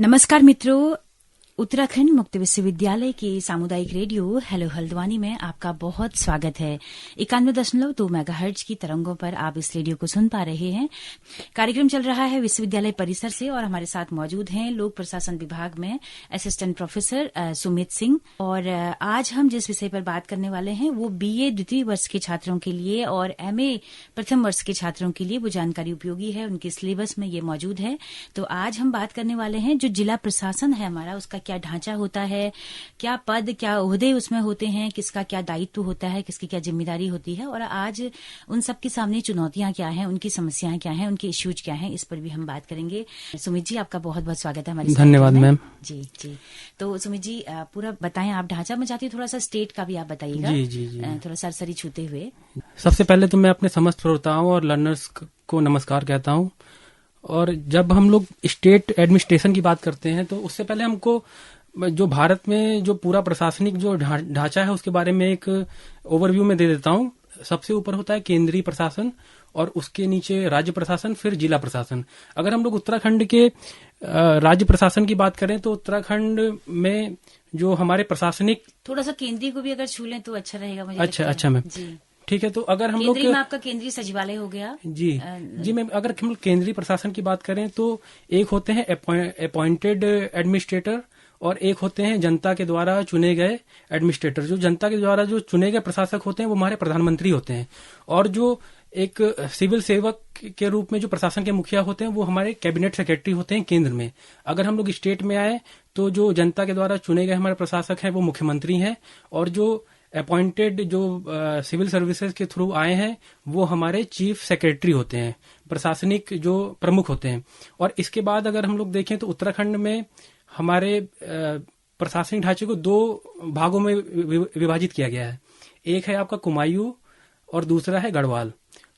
नमस्कार मित्रों, उत्तराखंड मुक्त विश्वविद्यालय के सामुदायिक रेडियो हेलो हल्द्वानी में आपका बहुत स्वागत है। 91.2 मेगाहर्ट्ज की तरंगों पर आप इस रेडियो को सुन पा रहे हैं। कार्यक्रम चल रहा है विश्वविद्यालय परिसर से और हमारे साथ मौजूद हैं लोक प्रशासन विभाग में असिस्टेंट प्रोफेसर सुमित सिंह। और आज हम जिस विषय पर बात करने वाले हैं वो बीए द्वितीय वर्ष के छात्रों के लिए और एमए प्रथम वर्ष के छात्रों के लिए वो जानकारी उपयोगी है, उनके सिलेबस में ये मौजूद है। तो आज हम बात करने वाले हैं जो जिला प्रशासन है हमारा, उसका क्या ढांचा होता है, क्या पद क्या ओहदे उसमें होते हैं, किसका क्या दायित्व होता है, किसकी क्या जिम्मेदारी होती है और आज उन सब के सामने चुनौतियां क्या हैं, उनकी समस्याएं क्या हैं, उनके इश्यूज क्या हैं, इस पर भी हम बात करेंगे। सुमित जी, आपका बहुत बहुत स्वागत है हमारे। धन्यवाद मैम। जी जी, तो सुमित जी पूरा बताएं आप ढांचा में जाती, थोड़ा सा स्टेट का भी आप बताइएगा। जी जी जी, थोड़ा सरसरी छूते हुए। सबसे पहले तो मैं अपने समस्त श्रोताओं और लर्नर्स को नमस्कार कहता हूं। और जब हम लोग स्टेट एडमिनिस्ट्रेशन की बात करते हैं तो उससे पहले हमको जो भारत में जो पूरा प्रशासनिक जो ढांचा है उसके बारे में एक ओवरव्यू में दे देता हूं। सबसे ऊपर होता है केंद्रीय प्रशासन और उसके नीचे राज्य प्रशासन, फिर जिला प्रशासन। अगर हम लोग उत्तराखंड के राज्य प्रशासन की बात करें तो उत्तराखंड में जो हमारे प्रशासनिक, थोड़ा सा केंद्रीय को भी अगर छू लें तो अच्छा रहेगा मुझे। अच्छा मैम, ठीक है। तो अगर हम लोग में आपका केंद्रीय सचिवालय हो गया। जी मैम, अगर हम केंद्रीय प्रशासन की बात करें तो एक होते हैं अपॉइंटेड एडमिनिस्ट्रेटर और एक होते हैं जनता के द्वारा चुने गए एडमिनिस्ट्रेटर। जो जनता के द्वारा जो चुने गए प्रशासक होते हैं वो हमारे प्रधानमंत्री होते हैं। और जो एक सिविल सेवक के रूप में जो प्रशासन के मुखिया होते हैं वो हमारे कैबिनेट सेक्रेटरी होते हैं केंद्र में। अगर हम लोग स्टेट में आए तो जो जनता के द्वारा चुने गए हमारे प्रशासक हैं वो मुख्यमंत्री हैं और जो अपॉइंटेड जो सिविल सर्विसेज के थ्रू आए हैं वो हमारे चीफ सेक्रेटरी होते हैं, प्रशासनिक जो प्रमुख होते हैं। और इसके बाद अगर हम लोग देखें तो उत्तराखंड में हमारे प्रशासनिक ढांचे को दो भागों में विभाजित किया गया है। एक है आपका कुमायूं और दूसरा है गढ़वाल।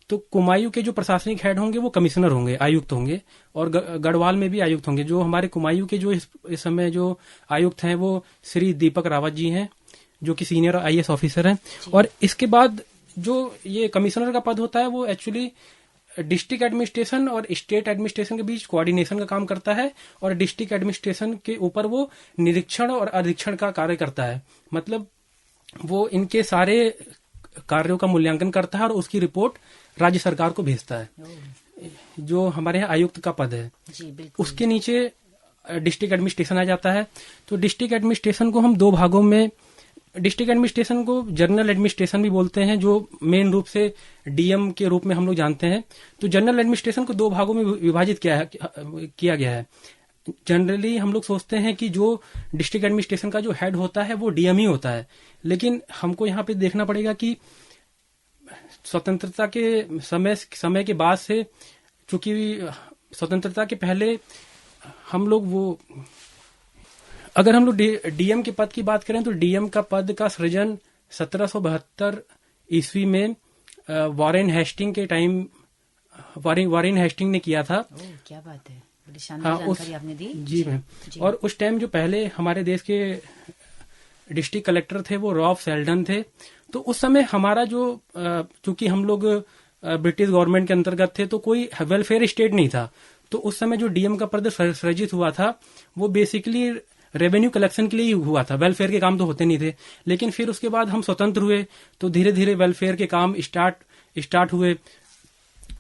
तो कुमायूं के जो प्रशासनिक हेड होंगे वो कमिश्नर होंगे, आयुक्त होंगे, और गढ़वाल में भी आयुक्त होंगे। जो हमारे कुमायूं के जो इस समय जो आयुक्त हैं वो श्री दीपक रावत जी हैं, जो कि सीनियर आईएएस ऑफिसर हैं। और इसके बाद जो ये कमिश्नर का पद होता है वो एक्चुअली डिस्ट्रिक्ट एडमिनिस्ट्रेशन और स्टेट एडमिनिस्ट्रेशन के बीच कोऑर्डिनेशन का काम करता है और डिस्ट्रिक्ट एडमिनिस्ट्रेशन के ऊपर वो निरीक्षण और अधीक्षण का कार्य करता है। मतलब वो इनके सारे कार्यों का मूल्यांकन करता है और उसकी रिपोर्ट राज्य सरकार को भेजता है। जो हमारे यहाँ आयुक्त का पद है उसके नीचे डिस्ट्रिक्ट एडमिनिस्ट्रेशन आ जाता है। तो डिस्ट्रिक्ट एडमिनिस्ट्रेशन को हम दो भागों में, डिस्ट्रिक्ट एडमिनिस्ट्रेशन को जनरल एडमिनिस्ट्रेशन भी बोलते हैं, जो मेन रूप से डीएम के रूप में हम लोग जानते हैं। तो जनरल एडमिनिस्ट्रेशन को दो भागों में विभाजित किया गया है। जनरली हम लोग सोचते हैं कि जो डिस्ट्रिक्ट एडमिनिस्ट्रेशन का जो हेड होता है वो डीएम ही होता है, लेकिन हमको यहाँ पे देखना पड़ेगा कि स्वतंत्रता के समय के बाद से, चूंकि स्वतंत्रता के पहले हम लोग वो, अगर हम लोग डीएम के पद की बात करें तो डीएम का पद का सृजन 1772 ईस्वी में वॉरेन हेस्टिंग के टाइम वॉरेन हेस्टिंग ने किया था। क्या बात है, बड़ी शानदार जानकारी आपने दी। जी मैम। और उस टाइम जो पहले हमारे देश के डिस्ट्रिक्ट कलेक्टर थे वो रॉल्फ सेल्डन थे। तो उस समय हमारा जो, चूंकि हम लोग ब्रिटिश गवर्नमेंट के अंतर्गत थे तो कोई वेलफेयर स्टेट नहीं था। तो उस समय जो डीएम का पद सृजित हुआ था वो बेसिकली रेवेन्यू कलेक्शन के लिए ही हुआ था, वेलफेयर के काम तो होते नहीं थे। लेकिन फिर उसके बाद हम स्वतंत्र हुए तो धीरे धीरे वेलफेयर के काम स्टार्ट हुए।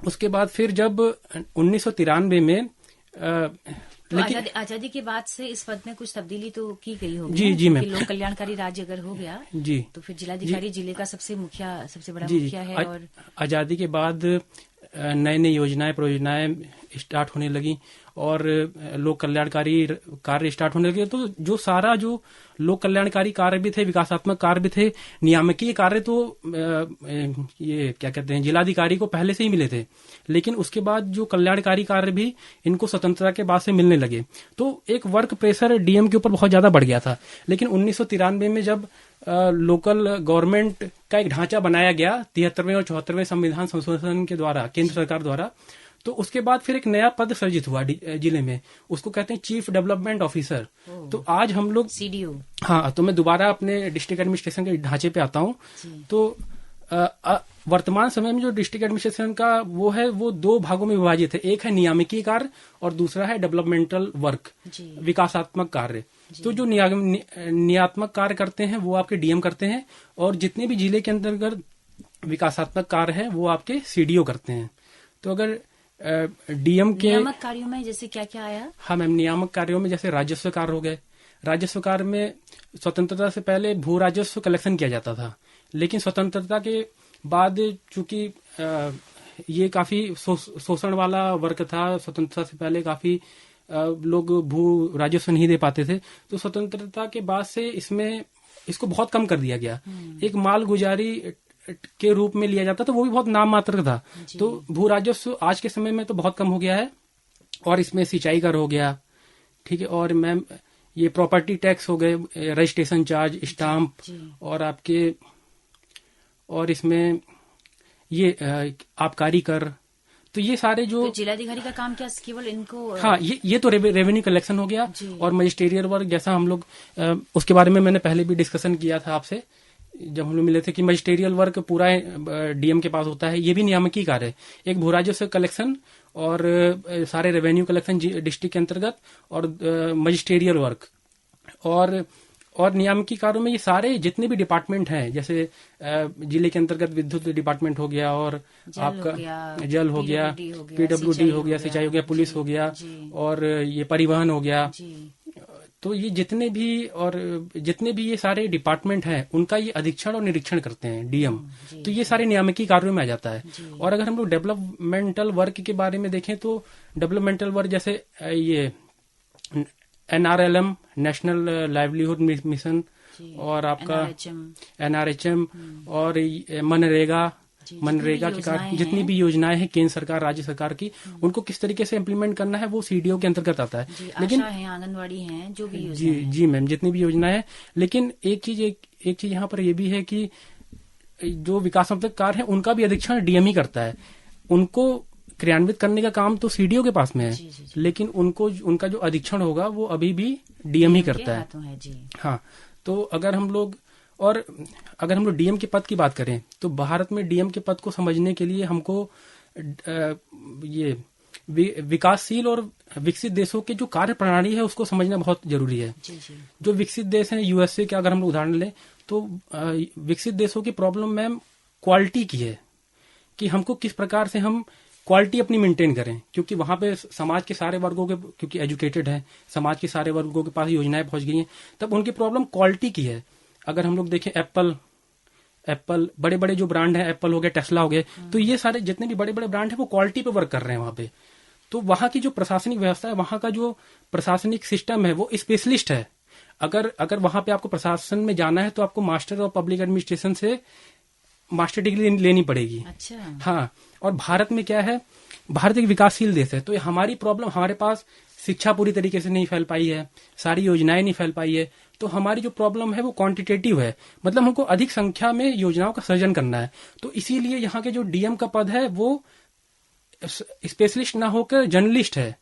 उसके बाद फिर जब 1993 में लेकिन आजादी के बाद से इस पद में कुछ तब्दीली तो की गई होगी। जी मैम। लोक कल्याणकारी राज्य अगर हो गया जी तो फिर जिलाधिकारी जिले का सबसे बड़ा मुखिया है। और आजादी के बाद नई नई योजनाएं परियोजनाएं स्टार्ट होने लगी और लोक कल्याणकारी कार्य स्टार्ट होने लगे। तो जो सारा जो लोक कल्याणकारी कार्य भी थे, विकासात्मक कार्य भी थे, नियामकीय कार्य तो ये क्या कहते हैं जिलाधिकारी को पहले से ही मिले थे, लेकिन उसके बाद जो कल्याणकारी कार्य भी इनको स्वतंत्रता के बाद से मिलने लगे। तो एक वर्क प्रेशर डीएम के ऊपर बहुत ज्यादा बढ़ गया था। लेकिन 1993 में जब लोकल गवर्नमेंट का एक ढांचा बनाया गया 73वें और 74वें संविधान संशोधन के द्वारा, केंद्र सरकार द्वारा, तो उसके बाद फिर एक नया पद सृजित हुआ जिले में, उसको कहते हैं चीफ डेवलपमेंट ऑफिसर। तो आज हम लोग सीडीओ। हाँ, तो मैं दोबारा अपने डिस्ट्रिक्ट एडमिनिस्ट्रेशन के ढांचे पे आता हूँ। तो वर्तमान समय में जो डिस्ट्रिक्ट एडमिनिस्ट्रेशन का वो है, वो 2 भागों में विभाजित है। एक है नियामकीय कार्य और दूसरा है डेवलपमेंटल वर्क, विकासात्मक कार्य। तो जो नियात्मक कार्य करते हैं वो आपके डीएम करते हैं, और जितने भी जिले के अंतर्गत विकासात्मक कार्य है वो आपके सीडीओ करते हैं। तो अगर डीएम के नियामक कार्यों में जैसे क्या क्या आया? हाँ मैम, नियामक कार्यों में जैसे राजस्व कार्य हो गए। राजस्व कार्य में स्वतंत्रता से पहले भू राजस्व कलेक्शन किया जाता था, लेकिन स्वतंत्रता के बाद चूंकि ये काफी शोषण वाला वर्ग था, स्वतंत्रता से पहले काफी लोग भू राजस्व नहीं दे पाते थे, तो स्वतंत्रता के बाद से इसको बहुत कम कर दिया गया। एक माल गुजारी के रूप में लिया जाता, तो वो भी बहुत नाम मात्र था। तो भू राजस्व आज के समय में तो बहुत कम हो गया है, और इसमें सिंचाई कर हो गया, ठीक है, और मैम ये प्रॉपर्टी टैक्स हो गए, रजिस्ट्रेशन चार्ज, स्टाम्प, और आपके और इसमें ये आबकारी कर। तो ये सारे जो तो जिलाधिकारी का काम क्या केवल इनको हाँ, ये तो रेवेन्यू कलेक्शन हो गया। और मजिस्ट्रियल वर्क जैसा हम लोग उसके बारे में मैंने पहले भी डिस्कशन किया था आपसे जब हम लोग मिले थे, कि मजिस्ट्रियल वर्क पूरा डीएम के पास होता है। ये भी नियामकीय कार्य है, एक भू राजस्व कलेक्शन और सारे रेवेन्यू कलेक्शन डिस्ट्रिक्ट के अंतर्गत, और मजिस्ट्रियल वर्क और नियामकीय कार्यों में ये सारे जितने भी डिपार्टमेंट हैं, जैसे जिले के अंतर्गत विद्युत डिपार्टमेंट हो गया, और आपका जल हो गया, पीडब्ल्यूडी हो गया, सिंचाई हो गया, पुलिस हो गया, और ये परिवहन हो गया। तो ये जितने भी ये सारे डिपार्टमेंट हैं, उनका ये अधीक्षण और निरीक्षण करते हैं डीएम। तो ये सारे नियामकीय कार्यों में आ जाता है। और अगर हम लोग डेवलपमेंटल वर्क के बारे में देखें, तो डेवलपमेंटल वर्क जैसे ये NRLM, नेशनल लाइवलीहुड मिशन, और आपका NRHM, और मनरेगा के कार्य, जितनी भी योजनाएं हैं केंद्र सरकार राज्य सरकार की, उनको किस तरीके से इम्प्लीमेंट करना है वो सीडीओ के अंतर्गत आता है। लेकिन आंगनवाड़ी है, जो भी जी मैम, जितनी भी योजनाएं हैं। लेकिन एक चीज यहाँ पर ये भी है कि जो विकासात्मक कार्य है उनका भी अधीक्षण डीएम ही करता है। उनको क्रियान्वित करने का काम तो सीडीओ के पास में है, लेकिन उनका जो अधीक्षण होगा वो अभी भी डीएम ही करता है। हाँ, तो अगर हम लोग डीएम के पद की बात करें, तो भारत में डीएम के पद को समझने के लिए हमको ये विकासशील और विकसित देशों के जो कार्य प्रणाली है उसको समझना बहुत जरूरी है। जो विकसित देश हैं, यूएसए के अगर हम लोग उदाहरण लें, तो विकसित देशों की प्रॉब्लम मैम क्वालिटी की है, कि हमको किस प्रकार से हम क्वालिटी अपनी मेंटेन करें, क्योंकि वहां पे समाज के सारे वर्गों के, क्योंकि एजुकेटेड है, समाज के सारे वर्गों के पास योजनाएं पहुंच गई हैं, तब उनकी प्रॉब्लम क्वालिटी की है। अगर हम लोग देखें एप्पल बड़े बड़े जो ब्रांड है, एप्पल हो गया, टेस्ला हो गए, तो ये सारे जितने भी बड़े बड़े ब्रांड है वो क्वालिटी पे वर्क कर रहे हैं वहां पे। तो वहां की जो प्रशासनिक व्यवस्था है, वहां का जो प्रशासनिक सिस्टम है वो स्पेशलिस्ट है। अगर वहां पे आपको प्रशासन में जाना है तो आपको मास्टर ऑफ पब्लिक एडमिनिस्ट्रेशन से मास्टर डिग्री लेनी पड़ेगी। अच्छा। हाँ, और भारत में क्या है, भारत एक विकासशील देश है, तो हमारी प्रॉब्लम, हमारे पास शिक्षा पूरी तरीके से नहीं फैल पाई है, सारी योजनाएं नहीं फैल पाई है, तो हमारी जो प्रॉब्लम है वो क्वांटिटेटिव है, मतलब हमको अधिक संख्या में योजनाओं का सृजन करना है। तो इसीलिए यहाँ के जो डीएम का पद है वो स्पेशलिस्ट ना होकर जर्नलिस्ट है।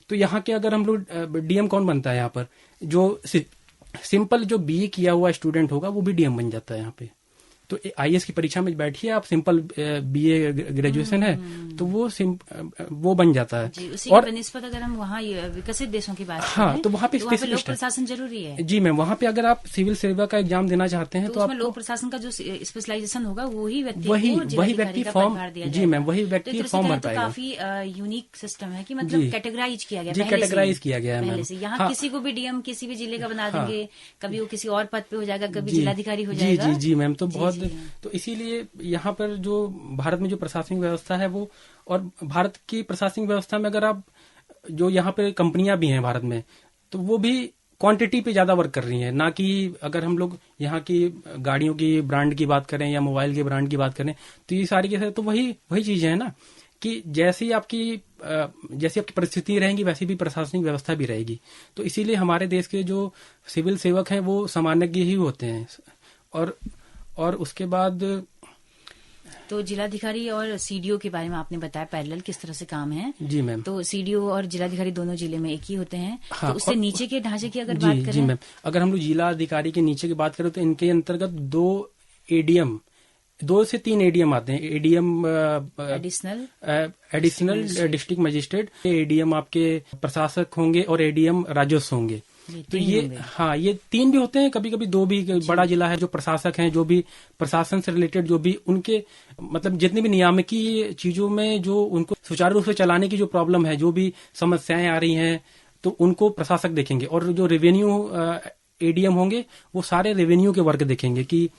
तो यहाँ के अगर हम लोग डीएम कौन बनता है, यहाँ पर जो सिंपल जो बीए किया हुआ स्टूडेंट होगा वो भी डीएम बन जाता है यहाँ पे। तो आईएएस की परीक्षा में बैठिए आप, सिंपल बीए ग्रेजुएशन है तो वो बन जाता है। उसी और निस्बत अगर हम वहाँ विकसित देशों की बात हाँ करें, तो वहाँ पे स्पेशलिस्ट लोक प्रशासन जरूरी है। जी मैम, वहाँ पे अगर आप सिविल सेवा का एग्जाम देना चाहते हैं तो आप लोक प्रशासन का जो स्पेशलाइजेशन होगा वही व्यक्ति फॉर्म, जी मैम, वही व्यक्ति फॉर्म भर पाएगा। काफी यूनिक सिस्टम है कि मतलब कैटेगराइज किया गया, कैटेगराइज किया गया है पहले से। यहाँ किसी को भी डीएम किसी भी जिले का बना देंगे, कभी वो किसी और पद पे हो जाएगा, कभी जिलाधिकारी हो जाएगा। जी मैम, तो बहुत, तो इसीलिए यहाँ पर जो भारत में जो प्रशासनिक व्यवस्था है वो, और भारत की प्रशासनिक व्यवस्था में अगर आप जो यहाँ पे कंपनियां भी हैं भारत में, तो वो भी क्वांटिटी पे ज्यादा वर्क कर रही हैं, ना कि अगर हम लोग यहाँ की गाड़ियों की ब्रांड की बात करें या मोबाइल के ब्रांड की बात करें, तो ये सारी के तो वही चीजें हैं ना, कि जैसी आपकी परिस्थिति रहेंगी वैसी भी प्रशासनिक व्यवस्था भी रहेगी। तो इसीलिए हमारे देश के जो सिविल सेवक हैं वो सामान्यज्ञ ही होते हैं। और उसके बाद तो जिलाधिकारी और सीडीओ के बारे में आपने बताया पैरेलल किस तरह से काम है। जी मैम, तो सीडीओ और जिलाधिकारी दोनों जिले में एक ही होते हैं। हाँ, तो उससे नीचे के ढांचे की अगर बात करें, जी मैम, अगर हम लोग जिला अधिकारी के नीचे की बात करें तो इनके अंतर्गत 2 एडीएम 2 से 3 एडीएम आते हैं। ADM additional district magistrate, ADM आपके प्रशासक होंगे और एडीएम राजस्व होंगे। तो ये 3 भी होते हैं, कभी कभी 2 भी। बड़ा जिला है, जो प्रशासक हैं, जो भी प्रशासन से रिलेटेड जो भी उनके मतलब जितनी भी नियामकी चीजों में जो उनको सुचारू रूप से चलाने की जो प्रॉब्लम है, जो भी समस्याएं आ रही हैं, तो उनको प्रशासक देखेंगे। और जो रेवेन्यू एडीएम होंगे वो सारे रेवेन्यू के वर्क देखेंगे कि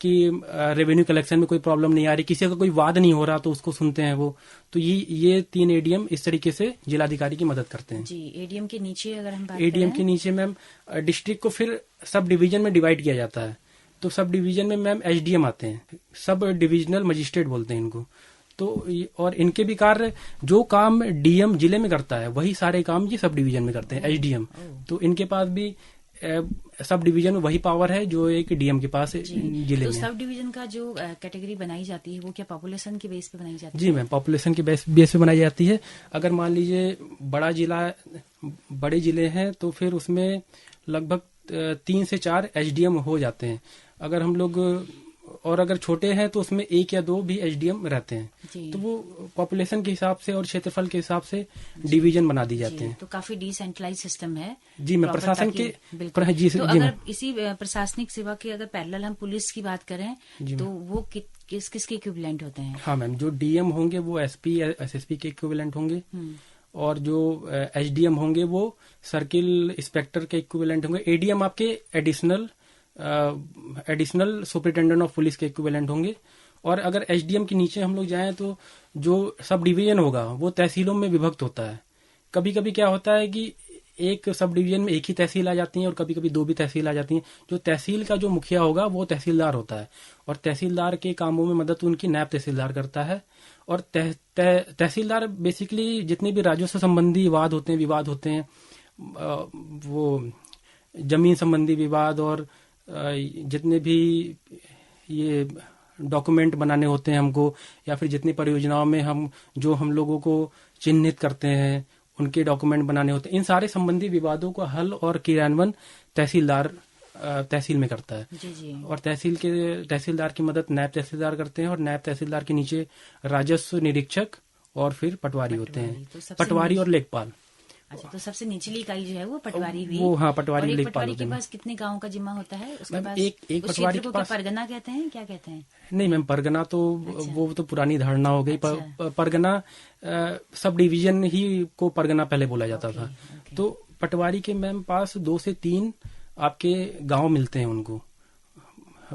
रेवेन्यू कलेक्शन में कोई प्रॉब्लम नहीं आ रही, किसी का कोई वाद नहीं हो रहा तो उसको सुनते हैं वो। तो ये 3 एडीएम इस तरीके से जिलाधिकारी की मदद करते हैं। जी, एडीएम के नीचे अगर हम बात एडीएम के नीचे मैम डिस्ट्रिक्ट को फिर सब डिवीजन में डिवाइड किया जाता है। तो सब डिवीजन में मैम एसडीएम आते हैं, सब डिविजनल मजिस्ट्रेट बोलते हैं इनको। तो और इनके भी कार्य, जो काम डीएम जिले में करता है वही सारे काम ये सब डिवीजन में करते हैं, एसडीएम। तो इनके पास भी सब डिवीजन में वही पावर है जो एक डीएम के पास जिले में। सब डिवीजन का जो कैटेगरी बनाई जाती है वो क्या पॉपुलेशन के बेस पे बनाई जाती है? जी मैम, पॉपुलेशन के बेस पे बनाई जाती है। अगर मान लीजिए बड़े जिले हैं तो फिर उसमें लगभग 3 से 4 एसडीएम हो जाते हैं। अगर हम लोग और अगर छोटे हैं तो उसमें 1 या 2 भी एसडीएम रहते हैं। तो वो पॉपुलेशन के हिसाब से और क्षेत्रफल के हिसाब से डिवीजन बना दी जाते हैं। तो काफी डिसेंट्रलाइज सिस्टम है। जी मैं प्रशासन के तो अगर इसी प्रशासनिक सेवा के अगर पैरेलल हम पुलिस की बात करें तो वो किसके इक्विवेलेंट होते हैं? हाँ मैम, जो डीएम होंगे वो एसपी या एसएसपी के इक्विवेलेंट होंगे, और जो एसडीएम होंगे वो सर्किल इंस्पेक्टर के इक्विवेलेंट होंगे। एडीएम आपके एडिशनल सुपरिटेंडेंट ऑफ पुलिस के इक्विवेलेंट होंगे। और अगर एसडीएम के नीचे हम लोग जाएं तो जो सब डिवीजन होगा वो तहसीलों में विभक्त होता है। कभी कभी क्या होता है कि एक सब डिवीजन में एक ही तहसील आ जाती है और कभी कभी 2 भी तहसील आ जाती हैं। जो तहसील का जो मुखिया होगा वो तहसीलदार होता है, और तहसीलदार के कामों में मदद उनकी नायब तहसीलदार करता है। और तहसीलदार बेसिकली जितने भी राजस्व संबंधी विवाद होते हैं, वो जमीन संबंधी विवाद और जितने भी ये डॉक्यूमेंट बनाने होते हैं हमको, या फिर जितनी परियोजनाओं में हम लोगों को चिन्हित करते हैं उनके डॉक्यूमेंट बनाने होते हैं, इन सारे संबंधी विवादों का हल और क्रियान्वयन तहसील में करता है। जी। और तहसीलदार की मदद नायब तहसीलदार करते हैं, और नायब तहसीलदार के नीचे राजस्व निरीक्षक और फिर पटवारी होते हैं, पटवारी और लेखपाल। अच्छा, तो सबसे निचली इकाई जो है वो पटवारी हुई। वो हाँ, पटवारी लेखपाल। पटवारी के पास कितने गांवों का जिम्मा होता है? उसके पास एक पटवारी के पास परगना कहते हैं, क्या कहते हैं? नहीं मैम, परगना तो वो तो पुरानी धारणा हो गई। परगना सब डिवीजन ही को परगना पहले बोला जाता था। तो पटवारी के मैम पास 2 से 3 आपके गांव मिलते हैं उनको,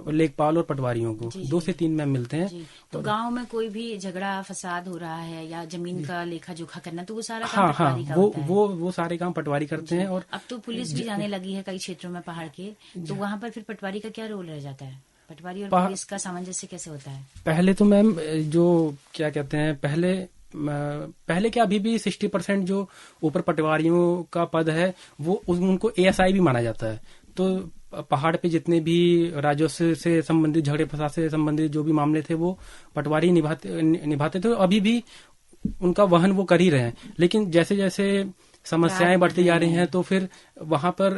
लेखपाल और पटवारियों को 2 से 3 मैम मिलते हैं। तो गांव में कोई भी झगड़ा फसाद हो रहा है या जमीन का लेखा जोखा करना, तो वो सारा काम पटवारी का होता है। वो सारे काम पटवारी करते हैं। और अब तो पुलिस भी जाने लगी है कई क्षेत्रों में पहाड़ के, तो वहाँ पर फिर पटवारी का क्या रोल रह जाता है? पटवारी और पुलिस का सामंजस्य कैसे होता है? पहले तो मैम जो क्या कहते हैं, पहले क्या अभी भी 60% जो ऊपर पटवारियों का पद है वो उनको एएसआई भी माना जाता है। तो पहाड़ पे जितने भी राजस्व से संबंधित, झगड़े फसाद से संबंधित जो भी मामले थे वो पटवारी निभाते थे। अभी भी उनका वहन वो कर ही रहे हैं, लेकिन जैसे जैसे समस्याएं बढ़ती जा रही हैं तो फिर वहां पर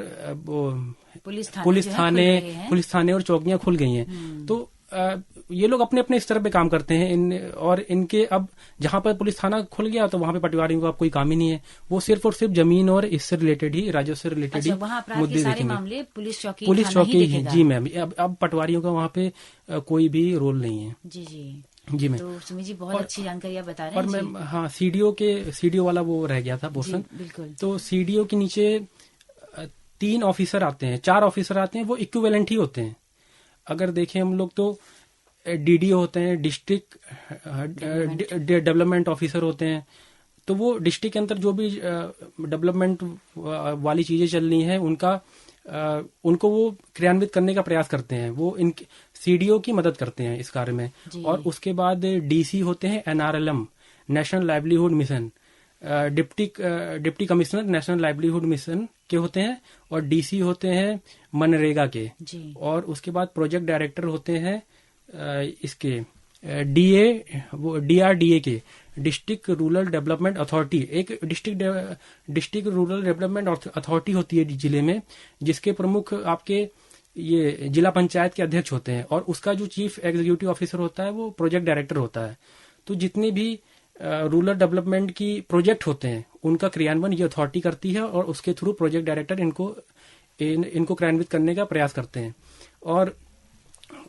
पुलिस थाने और चौकियां खुल गई हैं। तो ये लोग अपने अपने स्तर पे काम करते हैं। और इनके अब जहां पर पुलिस थाना खुल गया तो वहां पे पटवारियों का अब कोई काम ही नहीं है। वो सिर्फ और सिर्फ जमीन और इससे रिलेटेड ही, राजस्व से रिलेटेड ही मुद्दे देखेंगे। पुलिस चौकी ही। जी मैम, अब पटवारियों का वहाँ पे कोई भी रोल नहीं है। जी मैम। तो सुमित जी बहुत अच्छी जानकारी आप बता रहे हैं। और मैम हाँ, सीडीओ वाला वो रह गया था पोर्शन। बिल्कुल। तो सीडीओ के नीचे 3 ऑफिसर आते हैं, 4 ऑफिसर आते हैं, वो इक्विवेलेंट ही होते हैं। अगर देखें हम लोग तो डीडीओ होते हैं, डिस्ट्रिक्ट डेवलपमेंट ऑफिसर होते हैं। तो वो डिस्ट्रिक्ट के अंदर जो भी डेवलपमेंट वाली चीजें चल रही हैं उनको वो क्रियान्वित करने का प्रयास करते हैं। वो इनके सीडीओ की मदद करते हैं इस कार्य में। और उसके बाद डीसी होते हैं NRLM, national livelihood mission, deputy commissioner national livelihood mission के होते हैं, और डीसी होते हैं मनरेगा के। और उसके बाद प्रोजेक्ट डायरेक्टर होते हैं इसके डीआरडीए के, डिस्ट्रिक्ट रूरल डेवलपमेंट अथॉरिटी। एक डिस्ट्रिक्ट रूरल डेवलपमेंट अथॉरिटी होती है जिले में, जिसके प्रमुख आपके ये जिला पंचायत के अध्यक्ष होते हैं, और उसका जो चीफ एग्जीक्यूटिव ऑफिसर होता है वो प्रोजेक्ट डायरेक्टर होता है। तो जितने भी रूरल डेवलपमेंट की प्रोजेक्ट होते हैं उनका क्रियान्वयन ये अथॉरिटी करती है, और उसके थ्रू प्रोजेक्ट डायरेक्टर इनको क्रियान्वित करने का प्रयास करते हैं।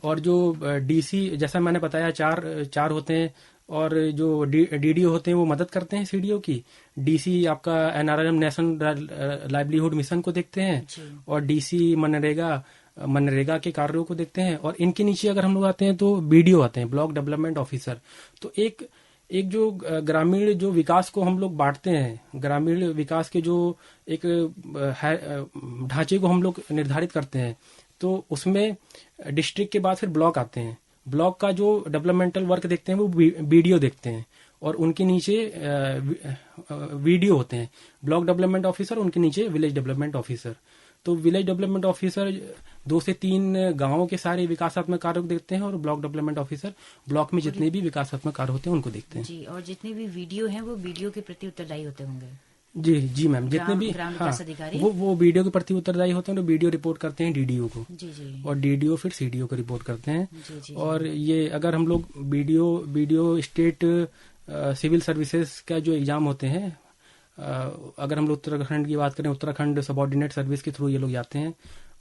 और जो डीसी, जैसा मैंने बताया, चार होते हैं, और जो डीडीओ होते हैं वो मदद करते हैं सीडीओ की। डीसी आपका एनआरएम नेशनल लाइवलीहुड मिशन को देखते हैं, और डीसी मनरेगा के कार्यों को देखते हैं। और इनके नीचे अगर हम लोग आते हैं तो बीडीओ आते हैं, ब्लॉक डेवलपमेंट ऑफिसर। तो एक जो ग्रामीण जो विकास को हम लोग बांटते हैं, ग्रामीण विकास के जो एक ढांचे को हम लोग निर्धारित करते हैं, तो उसमें डिस्ट्रिक्ट के बाद फिर ब्लॉक आते हैं। ब्लॉक का जो डेवलपमेंटल वर्क देखते हैं वो बीडीओ देखते हैं, और उनके नीचे वीडीओ होते हैं, ब्लॉक डेवलपमेंट ऑफिसर, उनके नीचे विलेज डेवलपमेंट ऑफिसर। तो विलेज डेवलपमेंट ऑफिसर 2 से 3 गांवों के सारे विकासात्मक कार्यों को देखते हैं, और ब्लॉक डेवलपमेंट ऑफिसर ब्लॉक में जितने भी विकासात्मक कार्य होते हैं उनको देखते हैं। जी, और जितने भी वीडियो हैं वो वीडियो के प्रति उत्तरदायी होते होंगे। जी मैम, जितने भी वो वीडियो के प्रति उत्तरदायी होते हैं, तो वीडियो रिपोर्ट करते हैं डीडीओ को। जी। और डीडीओ फिर सीडीओ को रिपोर्ट करते हैं। जी। और ये अगर हम लोग वीडियो स्टेट सिविल सर्विसेज का जो एग्जाम होते हैं, अगर हम लोग उत्तराखंड की बात करें, उत्तराखंड सबऑर्डिनेट सर्विस के थ्रू ये लोग जाते हैं।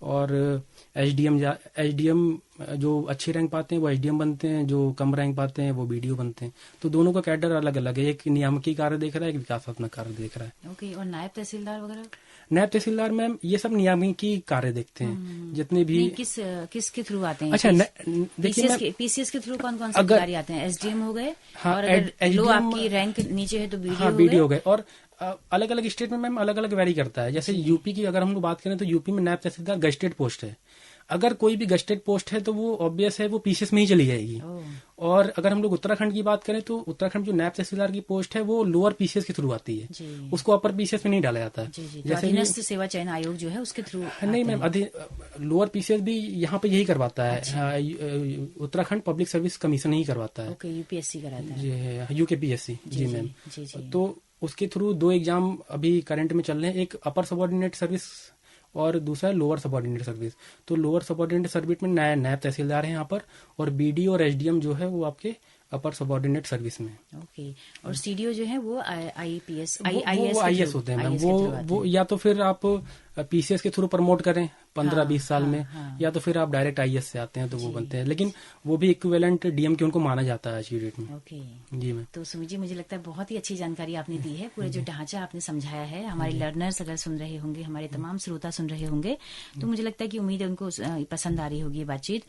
और एसडीएम जो अच्छी रैंक पाते हैं वो एसडीएम बनते हैं, जो कम रैंक पाते हैं वो बीडीओ बनते हैं। तो दोनों का कैडर अलग अलग है, एक नियामकी कार्य देख रहा है, एक विकासात्मक कार्य देख रहा है। ओके। और नायब तहसीलदार वगैरह? नायब तहसीलदार मैम ये सब नियामकी कार्य देखते हैं, जितने भी। किसके थ्रू आते हैं? अच्छा, देखिए पीसीएस के थ्रू कौन कौन से अधिकारी आते हैं? एसडीएम हो गए, और अगर लो आपकी रैंक नीचे है तो बीडीओ हो गए। और अलग अलग स्टेट में मैम अलग अलग वेरी करता है। जैसे यूपी की अगर हम लोग बात करें तो यूपी में नायब तहसीलदार गजेटेड पोस्ट है। अगर कोई भी गजेटेड पोस्ट है तो वो ऑब्वियस है, वो पीसीएस में ही चली जाएगी। और अगर हम लोग उत्तराखंड की बात करें तो उत्तराखंड जो नायब तहसीलदार की पोस्ट है वो लोअर पीसीएस के थ्रू आती है, उसको अपर पीसीएस में नहीं डाला जाता है। जैसे अधीनस्थ सेवा चयन आयोग जो है उसके थ्रू नहीं मैम, लोअर पीसीएस भी यहाँ पे यही करवाता है। उत्तराखंड पब्लिक सर्विस कमीशन ही करवाता है। यूपीएससी कराता है, यूकेपीएससी। जी मैम। तो उसके थ्रू 2 एग्जाम अभी करंट में चल रहे हैं, एक अपर सबऑर्डिनेट सर्विस और दूसरा लोअर सबऑर्डिनेट सर्विस। तो लोअर सबऑर्डिनेट सर्विस में नायब तहसीलदार है यहाँ पर, और बीडीओ और एसडीएम जो है वो आपके अपर सबऑर्डिनेट सर्विस में। ओके। और सीडीओ जो है वो आईपीएस आईएएस होते हैं मैम। वो या तो फिर आप पीसीएस के थ्रू प्रमोट करें 15-20 साल में, या तो फिर आप डायरेक्ट आईएएस से आते हैं तो वो बनते हैं, लेकिन वो भी इक्विवेलेंट डीएम के उनको माना जाता है आज की डेट में। ओके। जी मैम। तो सुमित जी, मुझे लगता है बहुत ही अच्छी जानकारी आपने दी है, पूरे जो ढांचा आपने समझाया है, हमारे लर्नर्स अगर सुन रहे होंगे, हमारे तमाम श्रोता सुन रहे होंगे, तो मुझे लगता है कि उम्मीद है उनको पसंद आ रही होगी बातचीत।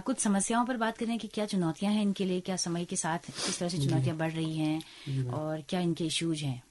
कुछ समस्याओं पर बात करें कि क्या चुनौतियां हैं इनके लिए, क्या समय के साथ किस तरह से चुनौतियां बढ़ रही हैं, और क्या इनके इश्यूज हैं?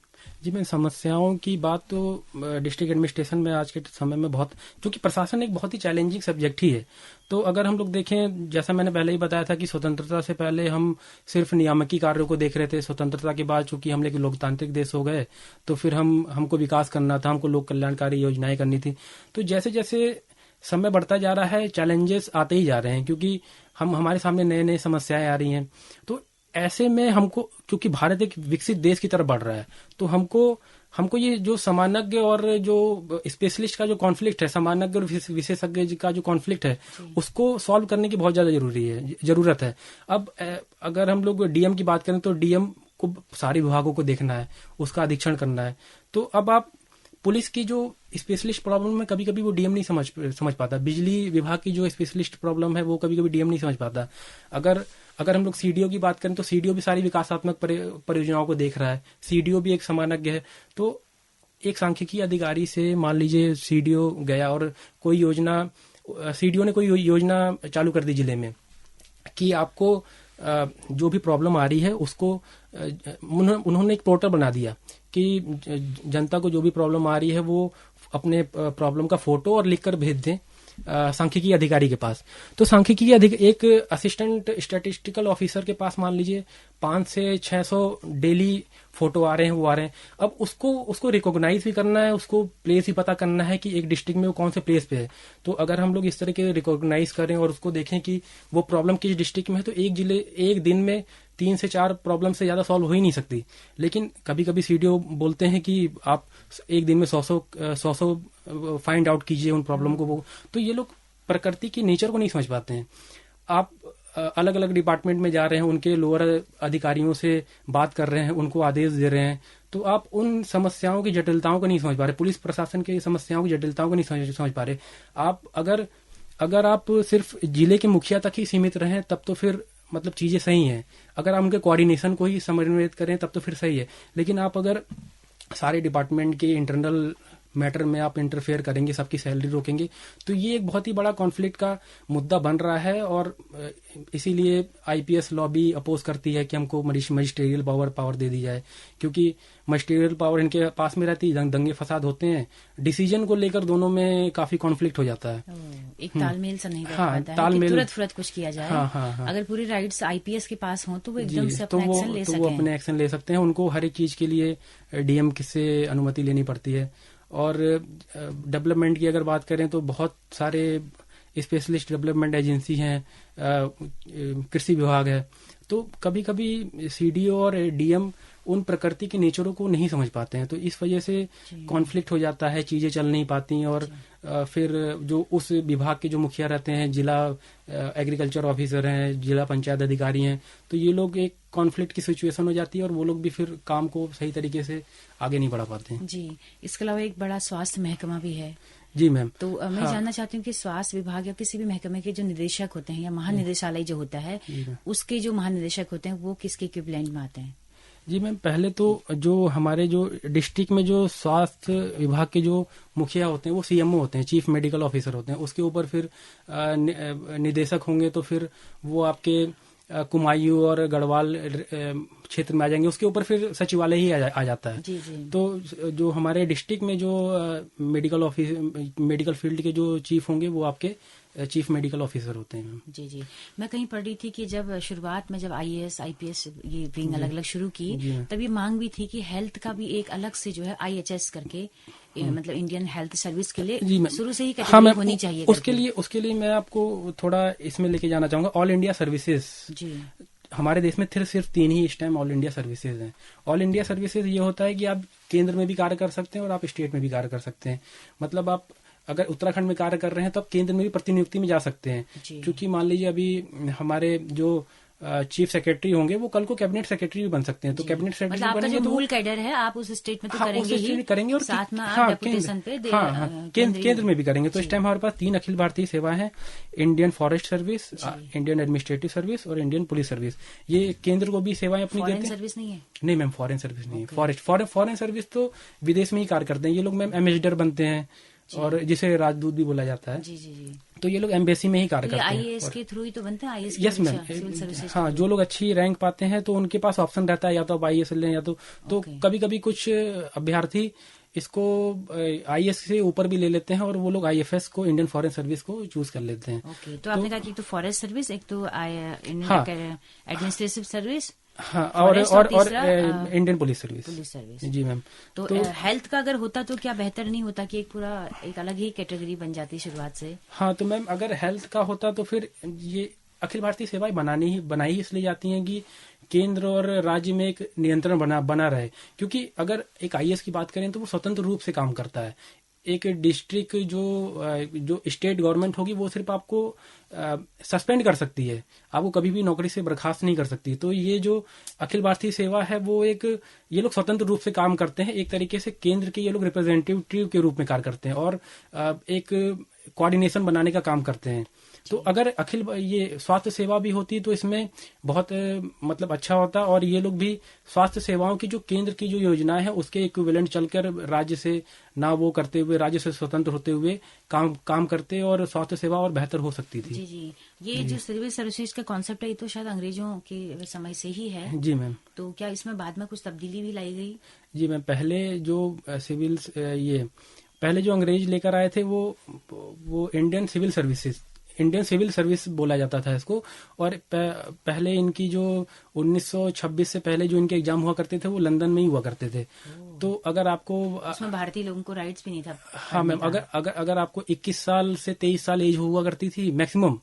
जी मैं समस्याओं की बात तो डिस्ट्रिक्ट एडमिनिस्ट्रेशन में आज के समय में बहुत, क्योंकि प्रशासन एक बहुत ही चैलेंजिंग सब्जेक्ट ही है। तो अगर हम लोग देखें, जैसा मैंने पहले ही बताया था कि स्वतंत्रता से पहले हम सिर्फ नियामकी कार्यों को देख रहे थे। स्वतंत्रता के बाद चूंकि हम एक लोकतांत्रिक देश हो गए, तो फिर हमको विकास करना था, हमको लोक कल्याणकारी योजनाएं करनी थी। तो जैसे जैसे समय बढ़ता जा रहा है, चैलेंजेस आते ही जा रहे हैं, क्योंकि हमारे सामने नए नए समस्याएं आ रही हैं। तो ऐसे में हमको, क्योंकि भारत एक विकसित देश की तरफ बढ़ रहा है, तो हमको ये जो सामान्यज्ञ और जो स्पेशलिस्ट का जो कॉन्फ्लिक्ट है, सामान्यज्ञ और विशेषज्ञ का जो कॉन्फ्लिक्ट है, उसको सॉल्व करने की बहुत ज्यादा जरूरत है। अब अगर हम लोग डीएम की बात करें तो डीएम को सारे विभागों को देखना है, उसका अधीक्षण करना है। तो अब आप पुलिस की जो स्पेशलिस्ट प्रॉब्लम है, कभी कभी वो डीएम नहीं समझ पाता। बिजली विभाग की जो स्पेशलिस्ट प्रॉब्लम है वो कभी कभी डीएम नहीं समझ पाता। अगर हम लोग सीडीओ की बात करें तो सीडीओ भी सारी विकासात्मक परियोजनाओं को देख रहा है। सीडीओ भी एक समानज्ञ है। तो एक सांख्यिकी अधिकारी से मान लीजिए सीडीओ गया और सीडीओ ने कोई योजना चालू कर दी जिले में कि आपको जो भी प्रॉब्लम आ रही है उसको उन्होंने एक पोर्टल बना दिया कि जनता को जो भी प्रॉब्लम आ रही है वो अपने प्रॉब्लम का फोटो और लिखकर भेज दें सांख्यिकी अधिकारी के पास। तो सांख्यिकी एक असिस्टेंट स्टैटिस्टिकल ऑफिसर के पास मान लीजिए 500 से 600 डेली फोटो आ रहे हैं, वो आ रहे हैं। अब उसको रिकॉग्नाइज भी करना है, उसको प्लेस भी पता करना है कि एक डिस्ट्रिक्ट में वो कौन से प्लेस पे है। तो अगर हम लोग इस तरह के रिकॉग्नाइज करें और उसको देखें कि वो प्रॉब्लम किस डिस्ट्रिक्ट में है, तो एक दिन में 3 से 4 प्रॉब्लम से ज्यादा सॉल्व हो ही नहीं सकती। लेकिन कभी कभी सीडीओ बोलते हैं कि आप एक दिन में 100 फाइंड आउट कीजिए उन प्रॉब्लम को। तो ये लोग प्रकृति की नेचर को नहीं समझ पाते हैं। आप अलग अलग डिपार्टमेंट में जा रहे हैं, उनके लोअर अधिकारियों से बात कर रहे हैं, उनको आदेश दे रहे हैं, तो आप उन समस्याओं की जटिलताओं को नहीं समझ पा रहे, पुलिस प्रशासन की समस्याओं की जटिलताओं को नहीं समझ पा रहे। आप अगर आप सिर्फ जिले के मुखिया तक ही सीमित रहें तब तो फिर मतलब चीजें सही हैं। अगर आप उनके कोऑर्डिनेशन को ही समन्वित करें तब तो फिर सही है। लेकिन आप अगर सारे डिपार्टमेंट के इंटरनल मैटर में आप इंटरफेयर करेंगे, सबकी सैलरी रोकेंगे, तो ये एक बहुत ही बड़ा कॉन्फ्लिक्ट का मुद्दा बन रहा है। और इसीलिए आईपीएस लॉबी अपोज करती है कि हमको मजिस्ट्रियल पावर दे दी जाए, क्योंकि मजिस्ट्रियल पावर इनके पास में रहती है, दंगे फसाद होते हैं, डिसीजन को लेकर दोनों में काफी कॉन्फ्लिक्ट हो जाता है। एक तालमेल सा नहीं बैठ हाँ, पाता है तालमेल, कि तुरंत कुछ किया जाए। हाँ। अगर पूरी राइट्स आईपीएस के पास हों तो वो एकदम से अपना एक्शन ले सकें। वो अपने एक्शन ले सकते हैं। उनको हर एक चीज के लिए डीएम से अनुमति लेनी पड़ती है। और डेवलपमेंट की अगर बात करें तो बहुत सारे स्पेशलिस्ट डेवलपमेंट एजेंसी हैं, कृषि विभाग है, तो कभी कभी सीडीओ और डीएम उन प्रकृति के नेचरों को नहीं समझ पाते हैं, तो इस वजह से कॉन्फ्लिक्ट हो जाता है, चीजें चल नहीं पाती। और फिर जो उस विभाग के जो मुखिया रहते हैं, जिला एग्रीकल्चर ऑफिसर हैं, जिला पंचायत अधिकारी हैं, तो ये लोग एक कॉन्फ्लिक्ट की सिचुएशन हो जाती है और वो लोग भी फिर काम को सही तरीके से आगे नहीं बढ़ा पाते हैं। जी, इसके अलावा एक बड़ा स्वास्थ्य महकमा भी है। जी मैम। तो मैं जानना चाहती हूँ कि स्वास्थ्य विभाग या किसी भी महकमे के जो निदेशक होते हैं या महानिदेशालय जो होता है, उसके जो महानिदेशक होते हैं वो किसके इक्विवेलेंट में आते हैं? जी मैम, पहले तो जो हमारे जो डिस्ट्रिक्ट में जो स्वास्थ्य विभाग के जो मुखिया होते हैं वो सीएमओ होते हैं, चीफ मेडिकल ऑफिसर होते हैं। उसके ऊपर फिर निदेशक होंगे तो फिर वो आपके कुमायूं और गढ़वाल क्षेत्र में आ जाएंगे। उसके ऊपर फिर सचिवालय ही आ जाता है। जी जी। तो जो हमारे डिस्ट्रिक्ट में जो मेडिकल फील्ड के जो चीफ होंगे वो आपके चीफ मेडिकल ऑफिसर होते हैं। जी जी। मैं कहीं पढ़ रही थी कि जब शुरुआत में जब आईएएस आईपीएस ये विंग अलग अलग शुरू की, तब ये मांग भी थी कि हेल्थ का भी एक अलग से जो है आईएचएस करके मतलब इंडियन हेल्थ सर्विस के लिए शुरू से ही कैटेगरी होनी चाहिए। उसके लिए मैं आपको थोड़ा इसमें लेके जाना चाहूंगा। ऑल इंडिया सर्विसेज, जी, हमारे देश में सिर्फ 3 ही इस टाइम ऑल इंडिया सर्विसेज हैं। ऑल इंडिया सर्विसेज ये होता है कि आप केंद्र में भी कार्य कर सकते हैं और आप स्टेट में भी कार्य कर सकते हैं। मतलब आप अगर उत्तराखंड में कार्य कर रहे हैं तो आप केंद्र में भी प्रतिनियुक्ति में जा सकते हैं, क्योंकि मान लीजिए अभी हमारे जो चीफ सेक्रेटरी होंगे वो कल को कैबिनेट सेक्रेटरी भी बन सकते हैं। तो कैबिनेट सेक्रेटरी मतलब आपका जो मूल कैडर है आप उस स्टेट में तो करेंगे और साथ में आप डेपुटेशन पे केंद्र में भी करेंगे। तो इस टाइम हमारे पास 3 अखिल भारतीय सेवाएं हैं, Indian forest service, Indian administrative service और इंडियन पुलिस सर्विस। ये केंद्र को भी सेवाएं अपनी देते हैं। सर्विस नहीं है? नहीं मैम, फॉरेन सर्विस नहीं है। फॉरेन सर्विस तो विदेश में ही कार्य करते हैं ये लोग मैम, एम्बेसडर बनते हैं और जिसे राजदूत भी बोला जाता है। जी जी जी। तो ये लोग एम्बेसी में ही कार्य करते हैं। आईएएस के थ्रू ही तो बनते हैं आईएएस। यस मैम, हाँ, जो लोग अच्छी रैंक पाते हैं तो उनके पास ऑप्शन रहता है या तो आप आईएएस लें या तो कभी कभी कुछ अभ्यर्थी इसको आईएएस से ऊपर भी ले लेते हैं और वो लोग आईएफएस को, इंडियन फॉरेन सर्विस को चूज कर लेते हैं। ओके, तो आपने कहा कि एक तो फॉरेस्ट सर्विस, एक तो इंडियन एडमिनिस्ट्रेटिव सर्विस, हाँ, और इंडियन पुलिस सर्विस। जी मैम। तो हेल्थ का अगर होता तो क्या बेहतर नहीं होता कि एक अलग ही कैटेगरी बन जाती शुरुआत से? हाँ, तो मैम अगर हेल्थ का होता तो फिर ये अखिल भारतीय सेवाएं बनाई ही इसलिए जाती हैं कि केंद्र और राज्य में एक नियंत्रण बना रहे। क्योंकि अगर एक आईएएस की बात करें तो वो स्वतंत्र रूप से काम करता है। एक डिस्ट्रिक्ट जो स्टेट गवर्नमेंट होगी वो सिर्फ आपको सस्पेंड कर सकती है, आपको कभी भी नौकरी से बर्खास्त नहीं कर सकती। तो ये जो अखिल भारतीय सेवा है वो ये लोग स्वतंत्र रूप से काम करते हैं। एक तरीके से केंद्र के ये लोग रिप्रेजेंटेटिव के रूप में कार्य करते हैं और एक कोऑर्डिनेशन बनाने का काम करते हैं। तो अगर ये स्वास्थ्य सेवा भी होती तो इसमें बहुत मतलब अच्छा होता और ये लोग भी स्वास्थ्य सेवाओं की जो केंद्र की जो योजनाएं है उसके इक्विवेलेंट चलकर राज्य से ना वो करते हुए, राज्य से स्वतंत्र होते हुए काम करते और स्वास्थ्य सेवा और बेहतर हो सकती थी। जी जी। ये जो सिविल सर्विसेज का कॉन्सेप्ट है ये तो शायद अंग्रेजों के समय से ही है। जी मैम। तो क्या इसमें बाद में कुछ तब्दीली भी लाई गई? जी मैम, पहले जो अंग्रेज लेकर आए थे वो इंडियन सिविल सर्विस बोला जाता था इसको। और पहले इनकी जो 1926 से पहले जो इनके एग्जाम हुआ करते थे वो लंदन में ही हुआ करते थे। तो अगर आपको उसमें भारतीय लोगों को राइट्स भी नहीं था। हाँ मैम, अगर आपको 21 साल से 23 साल एज हुआ करती थी मैक्सिमम,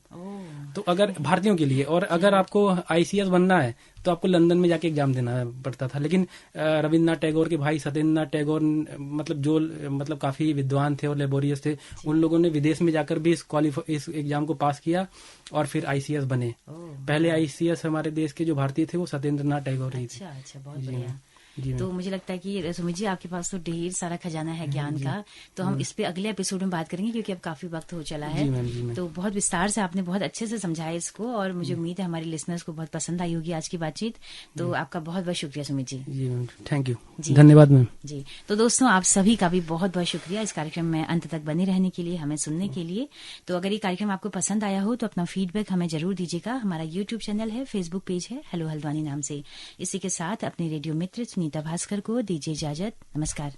तो अगर भारतीयों के लिए, और अगर आपको आईसीएस बनना है तो आपको लंदन में जाके एग्जाम देना पड़ता था। लेकिन रविन्द्रनाथ टैगोर के भाई सत्येंद्रनाथ टैगोर, मतलब काफी विद्वान थे और लेबोरियस थे, उन लोगों ने विदेश में जाकर भी इस एग्जाम को पास किया और फिर आईसीएस बने। पहले आईसीएस हमारे देश के जो भारतीय थे वो सत्येंद्रनाथ टैगोर ही थे। अच्छा, बहुत बढ़िया। तो मुझे लगता है कि सुमित जी आपके पास तो ढेर सारा खजाना है ज्ञान का, तो हम इस पे अगले एपिसोड में बात करेंगे क्योंकि अब काफी वक्त हो चला है। जी मैम। तो बहुत विस्तार से आपने बहुत अच्छे से समझाया इसको, और मुझे उम्मीद है हमारे लिसनर्स को बहुत पसंद आई होगी आज की बातचीत। तो आपका बहुत बहुत शुक्रिया सुमित जी। जी मैम, थैंक यू, धन्यवाद मैम। जी, तो दोस्तों आप सभी का भी बहुत बहुत शुक्रिया इस कार्यक्रम में अंत तक बने रहने के लिए, हमें सुनने के लिए। तो अगर ये कार्यक्रम आपको पसंद आया हो तो अपना फीडबैक हमें जरूर दीजिएगा। हमारा यूट्यूब चैनल है, फेसबुक पेज है हेलो हल्द्वानी नाम से। इसी के साथ अपने रेडियो मित्र सुनीता भास्कर को दीजिए इजाजत। नमस्कार।